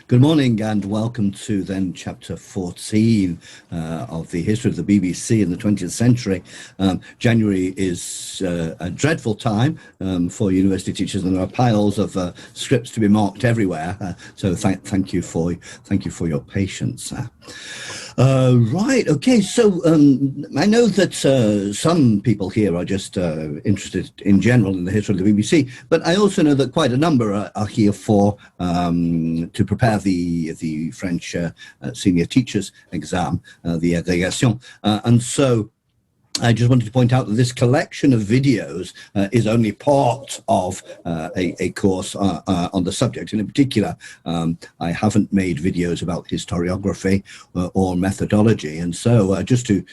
Good morning and welcome to then chapter 14 of the history of the BBC in the 20th century. January is a dreadful time for university teachers, and there are piles of scripts to be marked everywhere. So thank you for your patience. Right, okay, so I know that some people here are just interested in general in the history of the BBC, but I also know that quite a number are here for to prepare the French senior teachers exam, the agrégation, and so I just wanted to point out that this collection of videos is only part of a course on the subject. And in particular, I haven't made videos about historiography or methodology. And so just to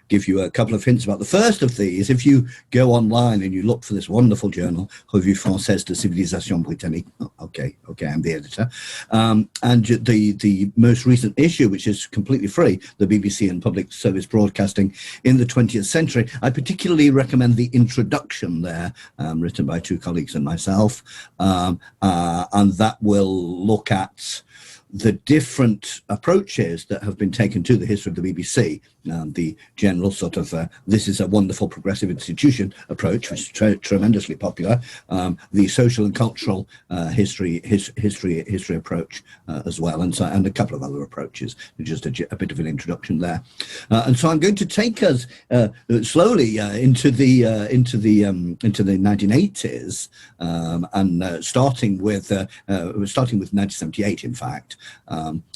give you a couple of hints about the first of these, if you go online and you look for this wonderful journal, Revue Française de Civilisation Britannique, okay, I'm the editor, and the most recent issue, which is completely free, the BBC and Public Service Broadcasting in the 20th century. I particularly recommend the introduction there, written by two colleagues and myself, and that will look at the different approaches that have been taken to the history of the BBC. The general sort of this is a wonderful progressive institution approach, which is tremendously popular. The social and cultural history approach as well, and a couple of other approaches. Just a bit of an introduction there. And so I'm going to take us slowly into the 1980s, and starting with 1978, in fact.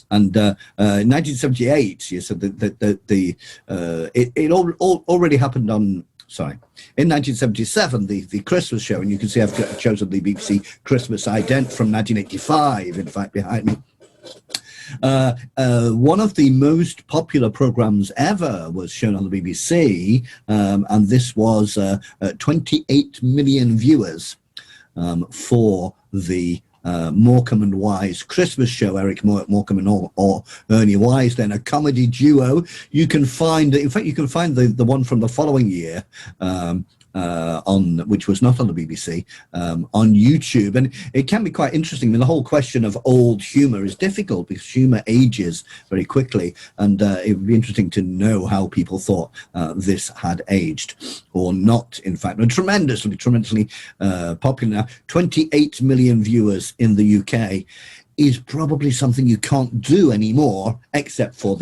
In 1978, you said that it already happened on. Sorry, in 1977, the Christmas show, and you can see I've chosen the BBC Christmas ident from 1985, in fact, behind me. One of the most popular programs ever was shown on the BBC, and this was 28 million viewers for the Morecambe and Wise Christmas show. Eric Morecambe or Ernie Wise, then a comedy duo. You can find, in fact, the one from the following year, which was not on the BBC, on YouTube. And it can be quite interesting. I mean, the whole question of old humour is difficult because humour ages very quickly, and it would be interesting to know how people thought this had aged or not, in fact. And tremendously popular now. 28 million viewers in the UK is probably something you can't do anymore, except for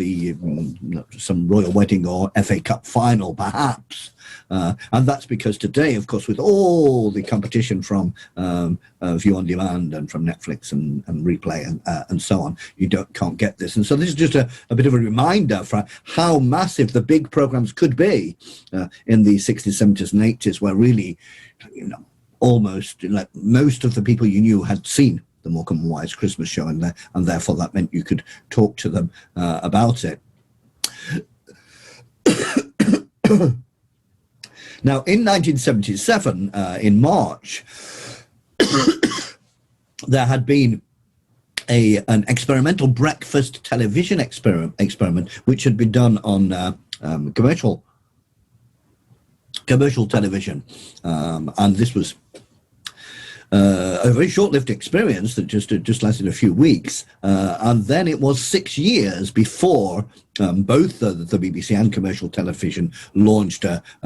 some royal wedding or FA Cup final, perhaps. And that's because today, of course, with all the competition from View on Demand and from Netflix and Replay and so on, you can't get this. And so this is just a bit of a reminder for how massive the big programs could be in the 60s, 70s and 80s, where really, almost like most of the people you knew had seen the Morecambe and Wise Christmas show, and therefore that meant you could talk to them about it. Now, in 1977, in March, there had been an experimental breakfast television experiment, which had been done on commercial television, and this was a very short-lived experience that just lasted a few weeks, and then it was 6 years before both the BBC and commercial television launched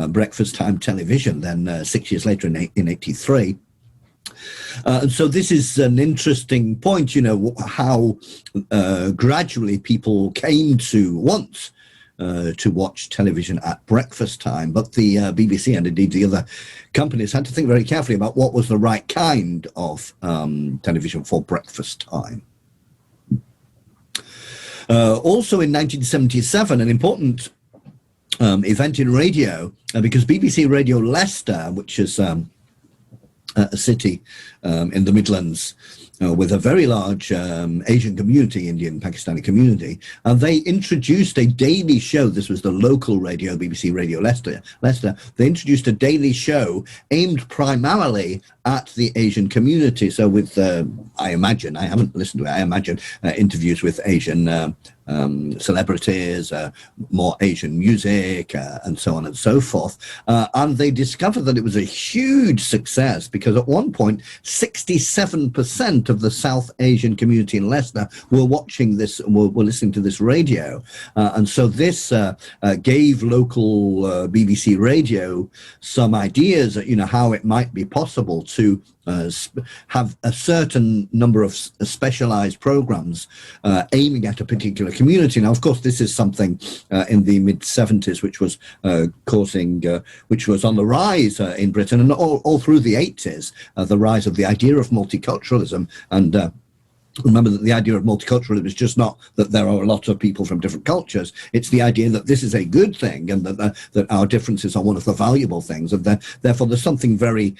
breakfast time television. Then 6 years later, in '83. And so this is an interesting point, how gradually people came to want to watch television at breakfast time. But the BBC and indeed the other companies had to think very carefully about what was the right kind of television for breakfast time. Also in 1977, an important event in radio, because BBC Radio Leicester, which is a city in the Midlands, with a very large Asian community, Indian Pakistani community, and they introduced a daily show. This was the local radio, BBC Radio Leicester. They introduced a daily show aimed primarily at the Asian community. So with, I imagine, I haven't listened to it, I imagine interviews with Asian celebrities, more Asian music, and so on and so forth. And they discovered that it was a huge success because at one point, 67% of the South Asian community in Leicester were watching this, were listening to this radio. And so this gave local BBC radio some ideas, how it might be possible to have a certain number of specialized programs aiming at a particular community. Now, of course, this is something in the mid-70s, which was which was on the rise in Britain, and all through the 80s, the rise of the idea of multiculturalism. And remember that the idea of multiculturalism is just not that there are a lot of people from different cultures. It's the idea that this is a good thing and that our differences are one of the valuable things. And therefore, there's something very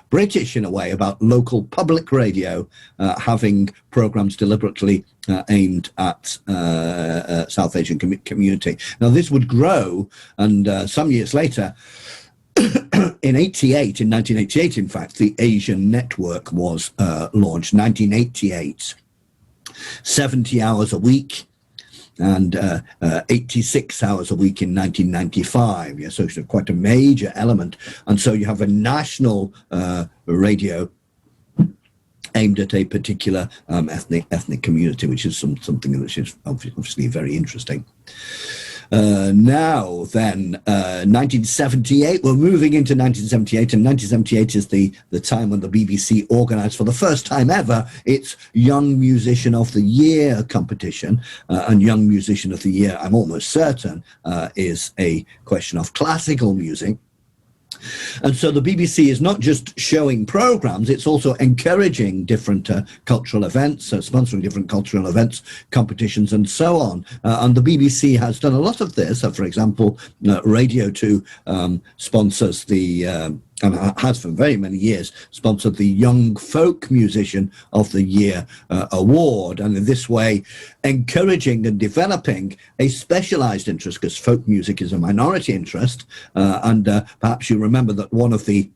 British in a way about local public radio having programs deliberately aimed at South Asian community. Now, this would grow, and some years later, in 1988, in fact, the Asian Network was launched, 1988, 70 hours a week and 86 hours a week in 1995. Yeah, so it's quite a major element. And so you have a national radio aimed at a particular ethnic community, which is something which is obviously very interesting. Now then, 1978, we're moving into 1978, and 1978 is the time when the BBC organised for the first time ever its Young Musician of the Year competition. And Young Musician of the Year, I'm almost certain, is a question of classical music. And so the BBC is not just showing programs, it's also encouraging different cultural events, sponsoring different cultural events, competitions, and so on. And the BBC has done a lot of this. For example, Radio 2 sponsors and has for very many years sponsored the Young Folk Musician of the Year award, and in this way encouraging and developing a specialized interest, because folk music is a minority interest, and perhaps you remember that one of the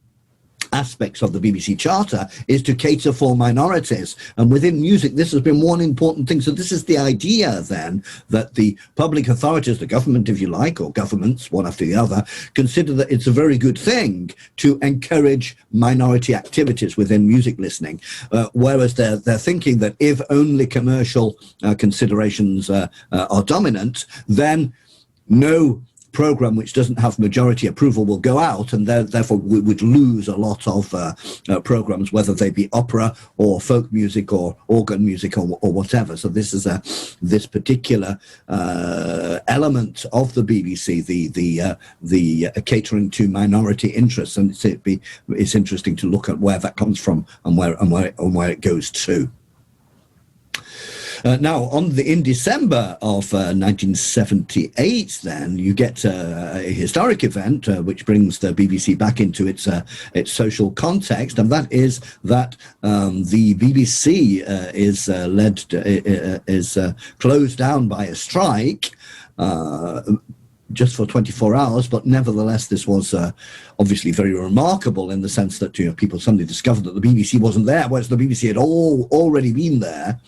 aspects of the BBC Charter is to cater for minorities, and within music this has been one important thing. So this is the idea then that the public authorities, the government if you like, or governments one after the other, consider that it's a very good thing to encourage minority activities within music listening, whereas they're thinking that if only commercial considerations are dominant, then no program which doesn't have majority approval will go out, and therefore we would lose a lot of programs, whether they be opera or folk music or organ music or whatever. So this is this particular element of the BBC, the catering to minority interests, and it's interesting to look at where that comes from and where it goes to. Now, in December of 1978, then, you get a historic event which brings the BBC back into its social context, and that is that the BBC is closed down by a strike, just for 24 hours, but nevertheless, this was obviously very remarkable in the sense that people suddenly discovered that the BBC wasn't there, whereas the BBC had already been there.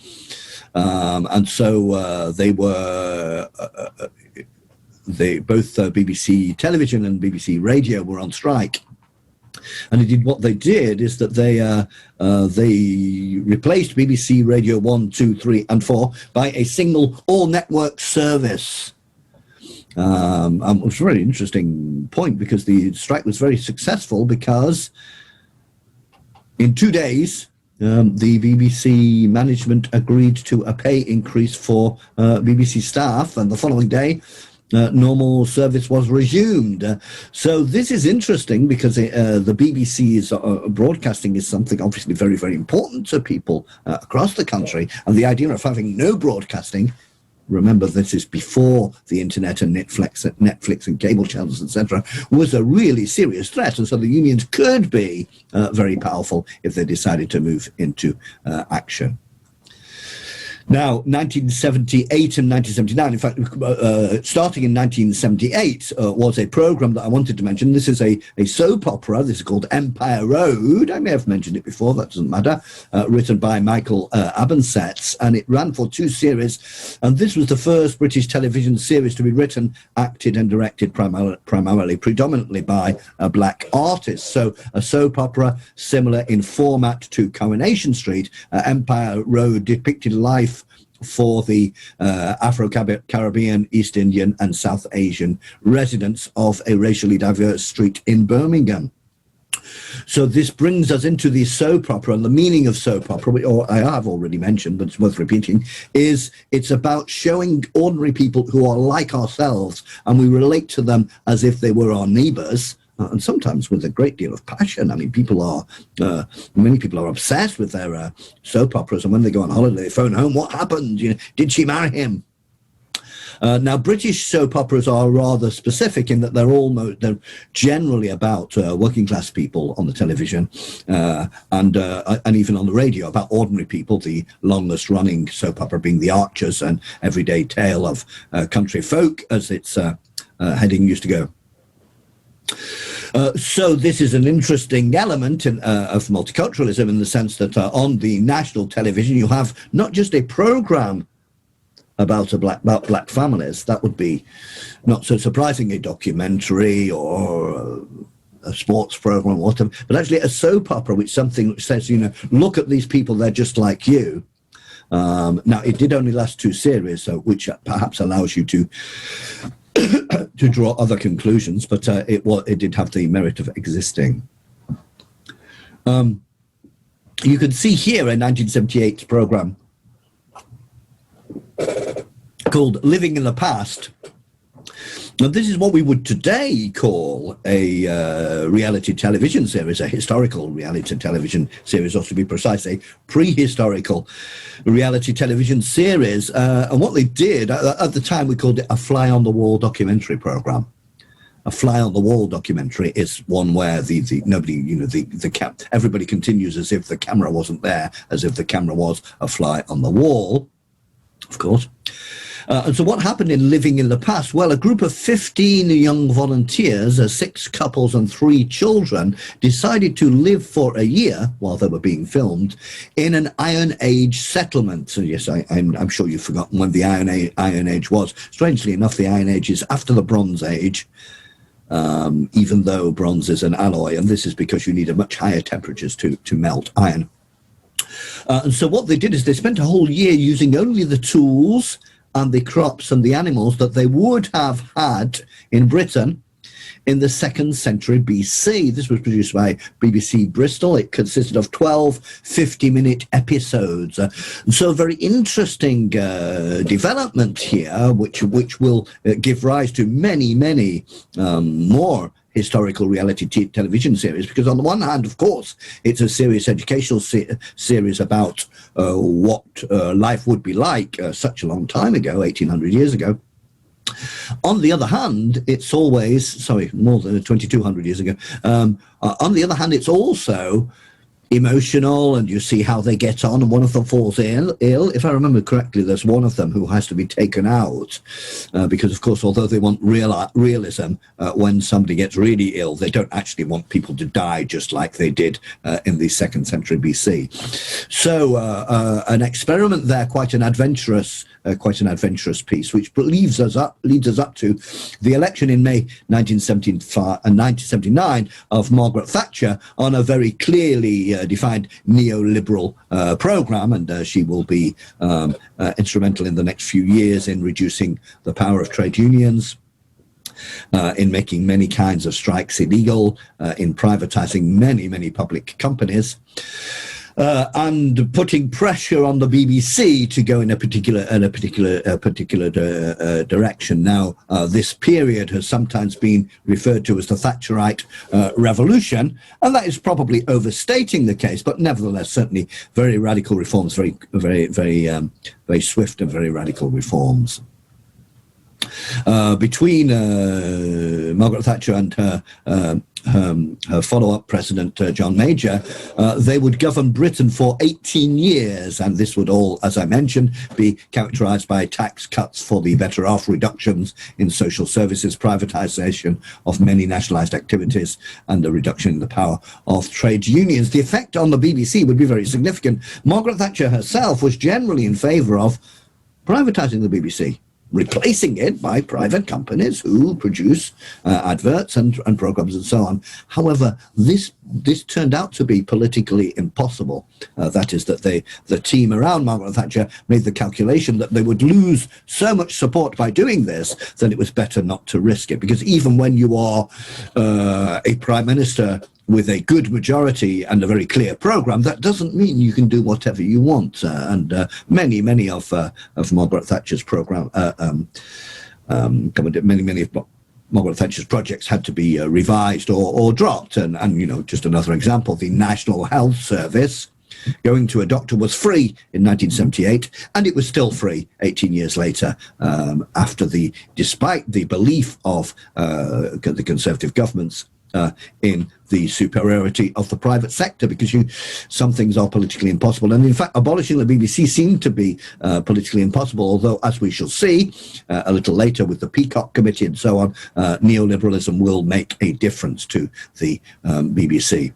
And so they were, both BBC television and BBC radio were on strike. And indeed, what they did is that they replaced BBC Radio 1, 2, 3, and 4 by a single all-network service. And it was a really interesting point, because the strike was very successful, because in 2 days, the BBC management agreed to a pay increase for BBC staff, and the following day, normal service was resumed. So this is interesting, because the BBC's broadcasting is something obviously very, very important to people across the country, and the idea of having no broadcasting, remember this is before the internet and Netflix and cable channels, etc., was a really serious threat. And so the unions could be very powerful if they decided to move into action. Now, 1978 and 1979, in fact, starting in 1978 was a program that I wanted to mention. This is a soap opera. This is called Empire Road. I may have mentioned it before, that doesn't matter. Written by Michael Abensets, and it ran for 2 series. And this was the first British television series to be written, acted and directed predominantly by a black artist. So a soap opera similar in format to Coronation Street. Empire Road depicted life for the Afro-Caribbean, East Indian and South Asian residents of a racially diverse street in Birmingham. So this brings us into the soap opera, and the meaning of soap opera, or I have already mentioned, but it's worth repeating, is it's about showing ordinary people who are like ourselves, and we relate to them as if they were our neighbours. And sometimes with a great deal of passion. I mean, many people are obsessed with their soap operas, and when they go on holiday, they phone home, what happened? Did she marry him? Now, British soap operas are rather specific in that they're generally about working class people on the television and even on the radio, about ordinary people. The longest running soap opera being The Archers, an everyday tale of country folk, as its heading used to go. So this is an interesting element of multiculturalism in the sense that on the national television you have not just a program about black families. That would be not so surprising, a documentary or a sports program or whatever, but actually a soap opera, which says, look at these people, they're just like you. Now, it did only last 2 series, so which perhaps allows you to draw other conclusions, but it did have the merit of existing. You can see here a 1978 program called Living in the Past. Now, this is what we would today call a reality television series, a historical reality television series, or to be precise, a prehistorical reality television series. And what they did, at the time, we called it a fly-on-the-wall documentary program. A fly-on-the-wall documentary is one where everybody continues as if the camera wasn't there, as if the camera was a fly on the wall, of course. And so what happened in Living in the Past? Well, a group of 15 young volunteers, 6 couples and 3 children, decided to live for a year while they were being filmed in an Iron Age settlement. So yes, I'm sure you've forgotten when the Iron Age was. Strangely enough, the Iron Age is after the Bronze Age, even though bronze is an alloy, and this is because you need a much higher temperatures to melt iron. And so what they did is they spent a whole year using only the tools and the crops and the animals that they would have had in Britain in the 2nd century BC. This was produced by BBC Bristol. It consisted of 12 50-minute episodes. And so a very interesting development here, which will give rise to many more historical reality television series, because on the one hand, of course, it's a serious educational series about what life would be like such a long time ago, 1800 years ago. On the other hand, it's always, more than 2200 years ago. On the other hand, it's also emotional, and you see how they get on, and one of them falls ill. If I remember correctly, there's one of them who has to be taken out because, of course, although they want realism, when somebody gets really ill, they don't actually want people to die just like they did in the 2nd century BC. So an experiment there, quite an adventurous piece, which leads us up to the election in May 1979 of Margaret Thatcher on a very clearly defined neoliberal program, and she will be instrumental in the next few years in reducing the power of trade unions, in making many kinds of strikes illegal, in privatizing many public companies, and putting pressure on the BBC to go in a particular direction. Now, this period has sometimes been referred to as the Thatcherite Revolution, and that is probably overstating the case, but nevertheless, certainly very radical reforms, very swift and very radical reforms. Between Margaret Thatcher and her follow-up president, John Major, they would govern Britain for 18 years, and this would all, as I mentioned, be characterised by tax cuts for the better off, reductions in social services, privatisation of many nationalised activities, and a reduction in the power of trade unions. The effect on the BBC would be very significant. Margaret Thatcher herself was generally in favour of privatising the BBC, replacing it by private companies who produce adverts and programs and so on. However, this turned out to be politically impossible. That is, that the team around Margaret Thatcher made the calculation that they would lose so much support by doing this that it was better not to risk it. Because even when you are a prime minister with a good majority and a very clear program, that doesn't mean you can do whatever you want. Many of Margaret Thatcher's program, many of Margaret Thatcher's projects had to be revised or dropped. And just another example, the National Health Service, going to a doctor, was free in 1978, and it was still free 18 years later, despite the belief of the Conservative governments in the superiority of the private sector, because some things are politically impossible. And in fact, abolishing the BBC seemed to be politically impossible, although, as we shall see a little later with the Peacock Committee and so on, neoliberalism will make a difference to the BBC.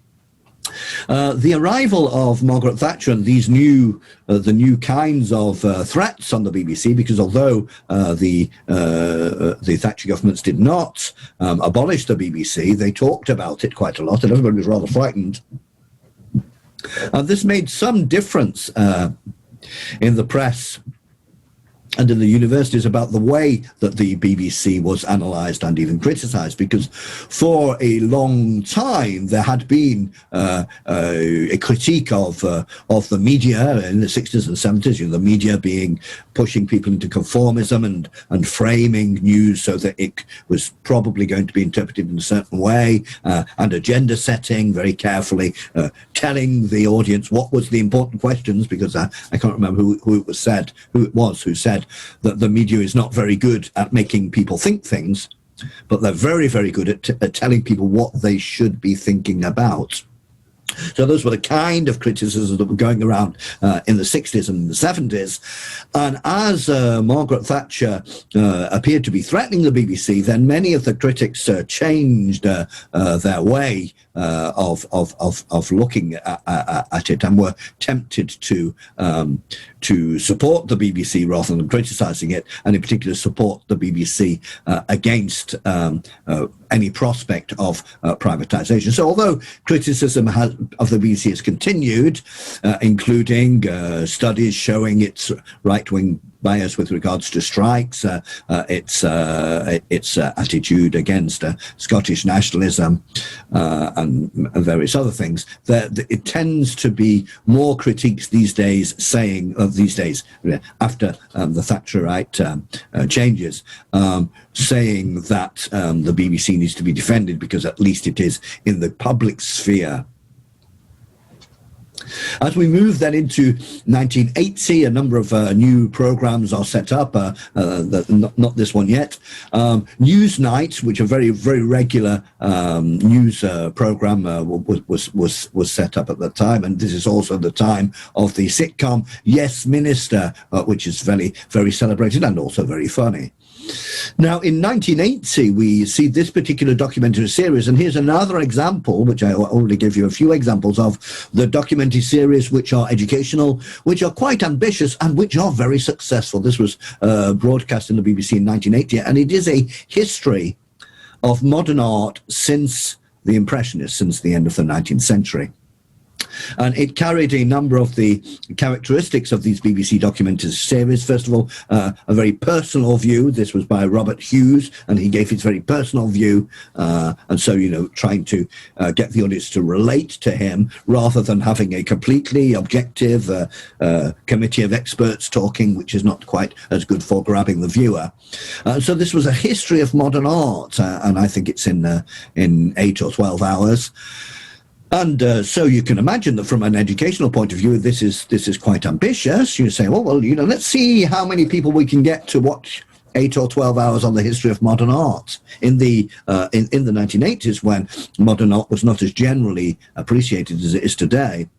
The arrival of Margaret Thatcher and these the new kinds of threats on the BBC, because although the Thatcher governments did not abolish the BBC, they talked about it quite a lot, and everybody was rather frightened. This made some difference in the press and in the universities about the way that the BBC was analysed and even criticised, because for a long time there had been a critique of the media in the 60s and 70s, the media pushing people into conformism and framing news so that it was probably going to be interpreted in a certain way, and agenda setting very carefully, telling the audience what was the important questions, because I can't remember who it was who said that the media is not very good at making people think things, but they're very, very good at telling people what they should be thinking about. So those were the kind of criticisms that were going around in the 60s and the 70s. And as Margaret Thatcher appeared to be threatening the BBC, then many of the critics changed their way of looking at it, and were tempted to support the BBC rather than criticising it, and in particular support the BBC against any prospect of privatisation. So although criticism of the BBC has continued, including studies showing its right-wing bias with regards to strikes, its attitude against Scottish nationalism, and various other things, it tends to be more critiques these days saying, after the Thatcherite changes, saying that the BBC needs to be defended because at least it is in the public sphere. As we move then into 1980, a number of new programs are set up, not this one yet. Newsnight, which a very, very regular news program was set up at the time, and this is also the time of the sitcom Yes Minister, which is very, very celebrated and also very funny. Now, in 1980, we see this particular documentary series, and here's another example, which I already gave you a few examples of, the documentary series which are educational, which are quite ambitious, and which are very successful. This was broadcast in the BBC in 1980, and it is a history of modern art since the Impressionists, since the end of the 19th century. And it carried a number of the characteristics of these BBC documentary series. First of all, a very personal view. This was by Robert Hughes, and he gave his very personal view. And so, trying to get the audience to relate to him rather than having a completely objective committee of experts talking, which is not quite as good for grabbing the viewer. So this was a history of modern art, and I think it's in 8 or 12 hours. And so you can imagine that from an educational point of view, this is quite ambitious. You say, well, let's see how many people we can get to watch 8 or 12 hours on the history of modern art. In the 1980s, when modern art was not as generally appreciated as it is today,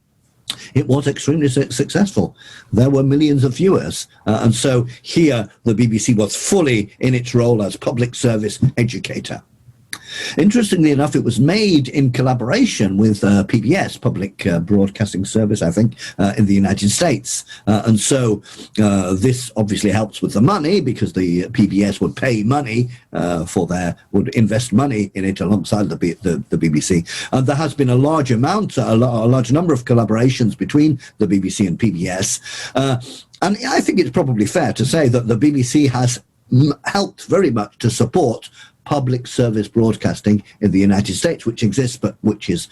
it was extremely successful. There were millions of viewers. And so here the BBC was fully in its role as public service educator. Interestingly enough, it was made in collaboration with PBS, Public Broadcasting Service, I think, in the United States. And so this obviously helps with the money, because the PBS would pay money would invest money in it alongside the BBC. And there has been a large number of collaborations between the BBC and PBS. And I think it's probably fair to say that the BBC has helped very much to support public service broadcasting in the United States, which exists, but which is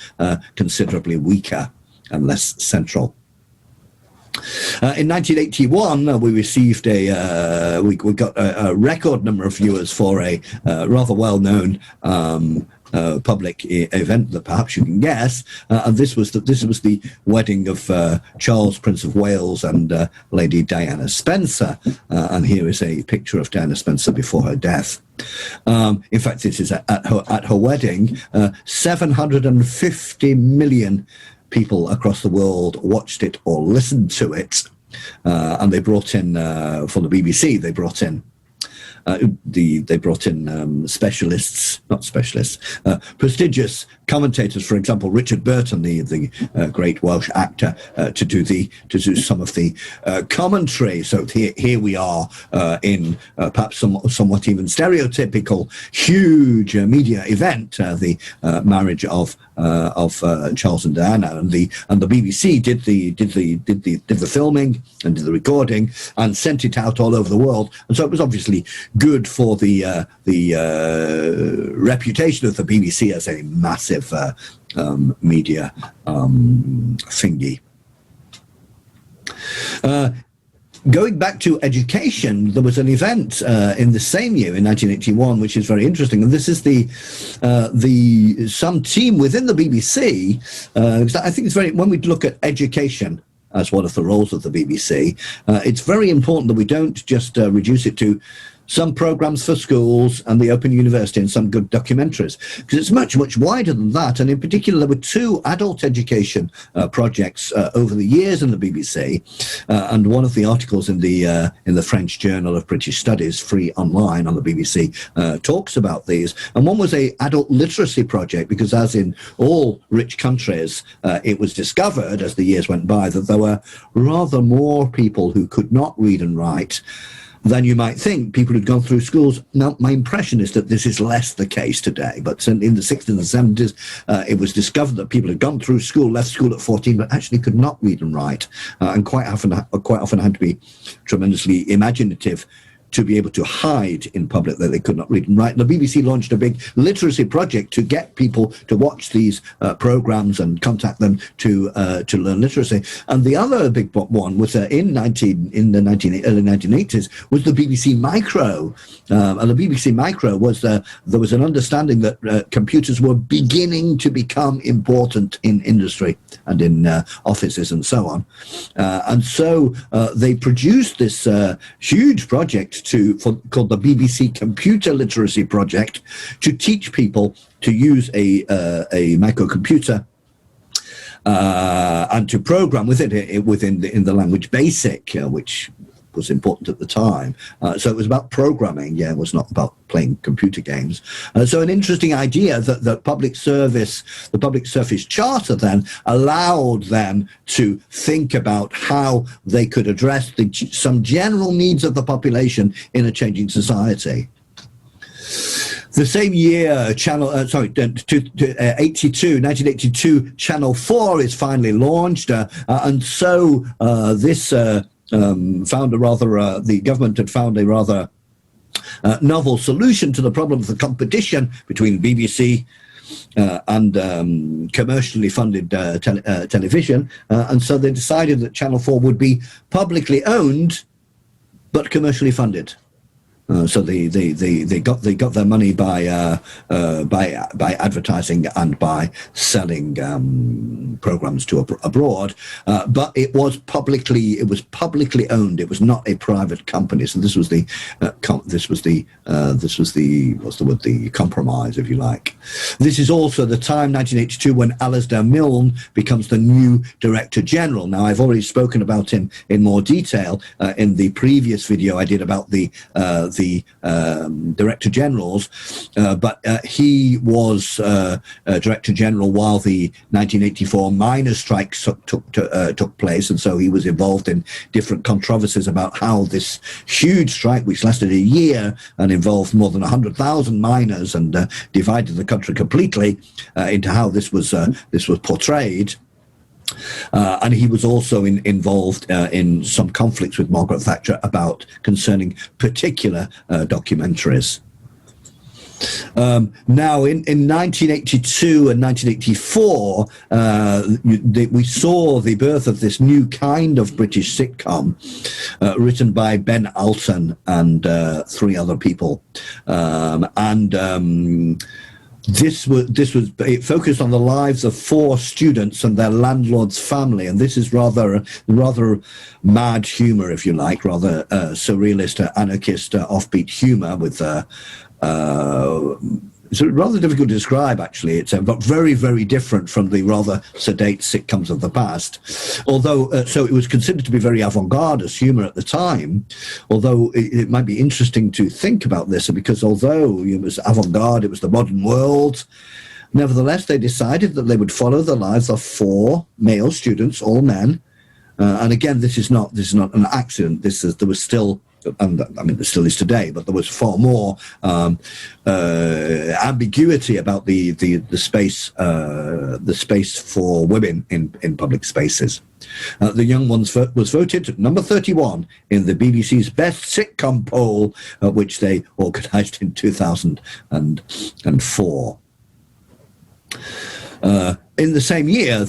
considerably weaker and less central. In 1981, we received we got a record number of viewers for a rather well-known public event that perhaps you can guess, and this was the wedding of Charles, Prince of Wales, and Lady Diana Spencer. And here is a picture of Diana Spencer before her death. In fact, this is at her wedding. 750 million people across the world watched it or listened to it, and they brought in for the BBC. They brought in prestigious commentators. For example, Richard Burton, the great Welsh actor, to do some of the commentary. So here we are in perhaps somewhat even stereotypical huge media event, the marriage of Charles and Diana, and the BBC did the filming and did the recording and sent it out all over the world. And so it was obviously good for the reputation of the BBC as a massive media thingy. Going back to education, there was an event in the same year, in 1981, which is very interesting, and this is some team within the BBC. I think it's when we look at education as one of the roles of the BBC, it's very important that we don't just reduce it to some programs for schools and the Open University and some good documentaries, because it's much, much wider than that. And in particular, there were two adult education projects over the years in the BBC, and one of the articles in the French Journal of British Studies, free online on the BBC, talks about these. And one was a adult literacy project, because as in all rich countries, it was discovered as the years went by that there were rather more people who could not read and write than you might think, people who'd gone through schools. Now, my impression is that this is less the case today, but in the 60s and 70s, it was discovered that people had gone through school, left school at 14, but actually could not read and write, and quite often had to be tremendously imaginative to be able to hide in public that they could not read and write. And the BBC launched a big literacy project to get people to watch these programs and contact them to learn literacy. And the other big one was in the early 1980s was the BBC Micro. And the BBC Micro was there was an understanding that computers were beginning to become important in industry and in offices and so on. And so they produced this huge project called the BBC Computer Literacy Project, to teach people to use a microcomputer and to program with it in the language BASIC, which was important at the time. So it was about programming, it was not about playing computer games. So an interesting idea that the public service charter then allowed them to think about how they could address some general needs of the population in a changing society. The same year, 1982, Channel 4 is finally launched, and so this the government had found a rather novel solution to the problem of the competition between BBC and commercially funded television, and so they decided that Channel 4 would be publicly owned but commercially funded. So they got their money by advertising and by selling programs to abroad. But it was publicly owned. It was not a private company. So this was the compromise, if you like. This is also the time, 1982, when Alasdair Milne becomes the new Director General. Now, I've already spoken about him in more detail in the previous video I did about the Director Generals, but he was Director General while the 1984 miners' strikes took place, and so he was involved in different controversies about how this huge strike, which lasted a year and involved more than 100,000 miners and divided the country completely, into how this was portrayed. And he was also involved in some conflicts with Margaret Thatcher concerning particular documentaries. Now, in 1982 and 1984, we saw the birth of this new kind of British sitcom, written by Ben Alton and 3 other people, it focused on the lives of 4 students and their landlord's family, and this is rather mad humor, if you like, rather surrealist, anarchist, offbeat humor with it's rather difficult to describe, actually. It's but very, very different from the rather sedate sitcoms of the past. Although, so it was considered to be very avant-garde as humour at the time. Although it might be interesting to think about this, because although it was avant-garde, it was the modern world. Nevertheless, they decided that they would follow the lives of 4 male students, all men. And again, this is not an accident. There was still. And I mean, there still is today, but there was far more ambiguity about the space for women in public spaces. The Young Ones was voted number 31 in the BBC's Best Sitcom poll, which they organised in 2004. In the same year,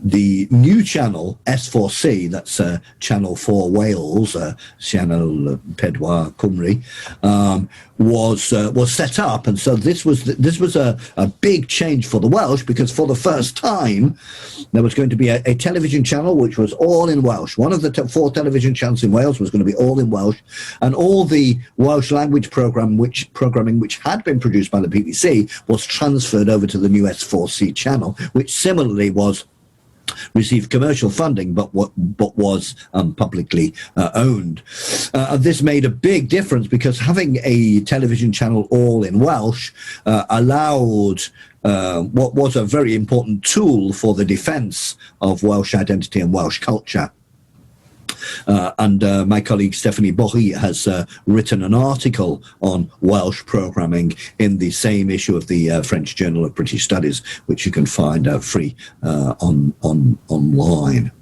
the new channel S4C, that's Channel 4 Wales, Channel Pedwar Cymru, was set up, and so this was a big change for the Welsh, because for the first time there was going to be a television channel which was all in Welsh. One of the 4 television channels in Wales was going to be all in Welsh, and all the Welsh language programming which had been produced by the BBC was transferred over to the new S4C channel, which similarly received commercial funding, but was publicly owned. This made a big difference, because having a television channel all in Welsh allowed what was a very important tool for the defence of Welsh identity and Welsh culture. And my colleague Stephanie Bohi has written an article on Welsh programming in the same issue of the French Journal of British Studies, which you can find free online.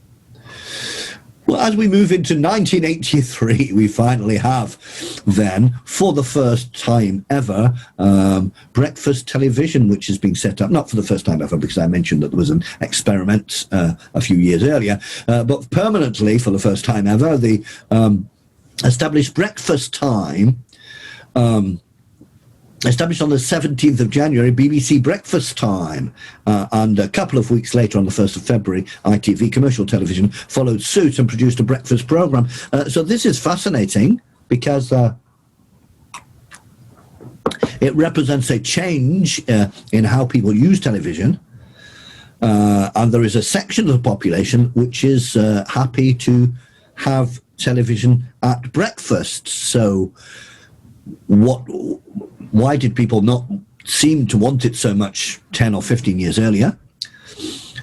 Well, as we move into 1983, we finally have then, for the first time ever, breakfast television, which is being set up, not for the first time ever, because I mentioned that there was an experiment a few years earlier, but permanently, for the first time ever, the established breakfast time, established on the 17th of January, BBC Breakfast Time, and a couple of weeks later, on the 1st of February, ITV Commercial Television followed suit and produced a breakfast programme. So this is fascinating, because it represents a change in how people use television, and there is a section of the population which is happy to have television at breakfast. So why did people not seem to want it so much 10 or 15 years earlier?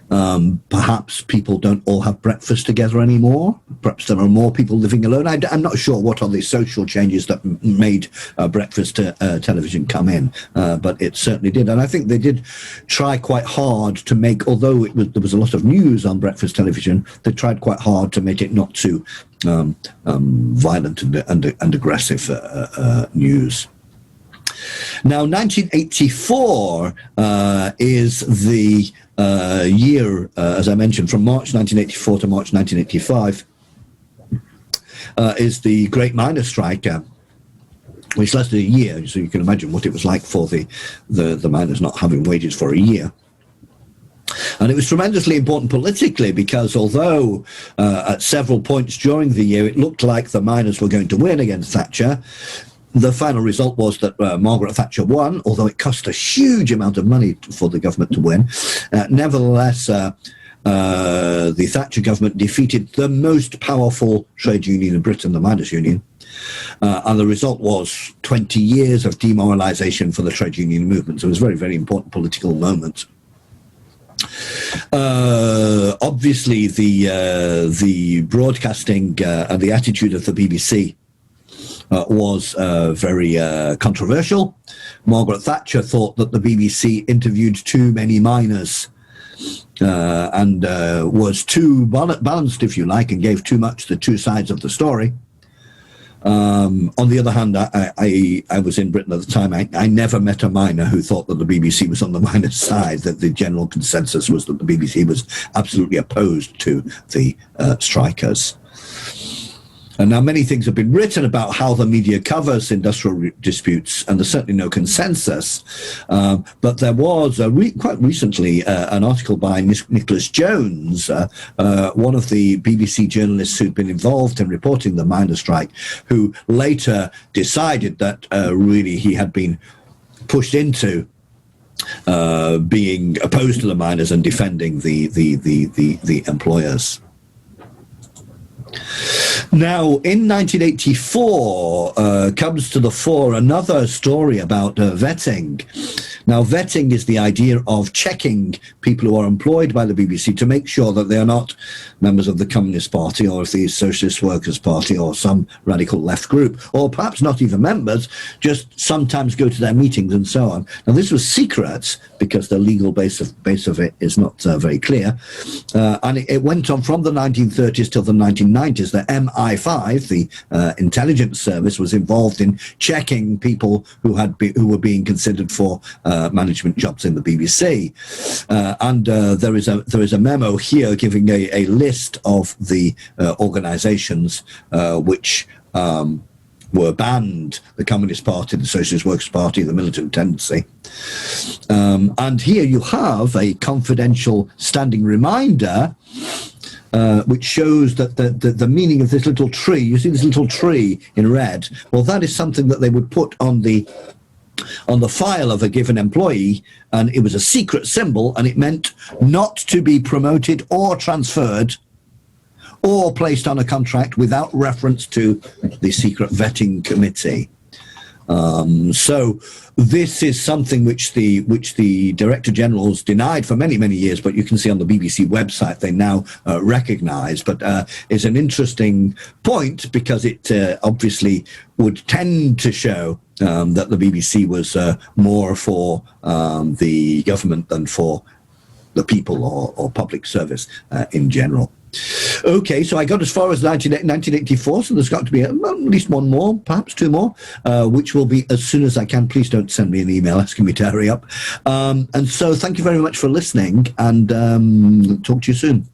Perhaps people don't all have breakfast together anymore. Perhaps there are more people living alone. I'm not sure what are the social changes that made breakfast television come in, but it certainly did. And I think they did try quite hard to make, although there was a lot of news on breakfast television, they tried quite hard to make it not too violent and aggressive news. Now, 1984 is the year, as I mentioned, from March 1984 to March 1985. is the Great Miners' Strike, which lasted a year. So you can imagine what it was like for the miners not having wages for a year. And it was tremendously important politically because although at several points during the year it looked like the miners were going to win against Thatcher, the final result was that Margaret Thatcher won, although it cost a huge amount of money for the government to win. Nevertheless, the Thatcher government defeated the most powerful trade union in Britain, the Miners' Union. And the result was 20 years of demoralisation for the trade union movement. So it was a very, very important political moment. Obviously, the broadcasting and the attitude of the BBC was very controversial. Margaret Thatcher thought that the BBC interviewed too many miners and was too balanced, if you like, and gave too much to two sides of the story. On the other hand, I was in Britain at the time. I never met a miner who thought that the BBC was on the miners' side, that the general consensus was that the BBC was absolutely opposed to the strikers. And now many things have been written about how the media covers industrial disputes, and there's certainly no consensus. But there was quite recently an article by Nicholas Jones, one of the BBC journalists who'd been involved in reporting the miners' strike, who later decided that really he had been pushed into being opposed to the miners and defending the employers. Now, in 1984, comes to the fore another story about vetting. Now, vetting is the idea of checking people who are employed by the BBC to make sure that they are not members of the Communist Party or of the Socialist Workers' Party or some radical left group, or perhaps not even members, just sometimes go to their meetings and so on. Now, this was secret because the legal base of it is not very clear. And it went on from the 1930s till the 1990s. The MI5, the intelligence service, was involved in checking people who were being considered for management jobs in the BBC. And there is a memo here giving a list of the organisations which were banned: the Communist Party, the Socialist Workers' Party, the Militant Tendency. And here you have a confidential standing reminder which shows that the meaning of this little tree. You see this little tree in red? Well, that is something that they would put on the file of a given employee, and it was a secret symbol, and it meant not to be promoted or transferred or placed on a contract without reference to the secret vetting committee. So this is something which the Director Generals denied for many, many years, but you can see on the BBC website they now recognise. But it's an interesting point because it obviously would tend to show that the BBC was more for the government than for the people or public service in general. Okay, so I got as far as 1984, so there's got to be at least one more, perhaps two more, which will be as soon as I can. Please don't send me an email asking me to hurry up. And so thank you very much for listening, and talk to you soon.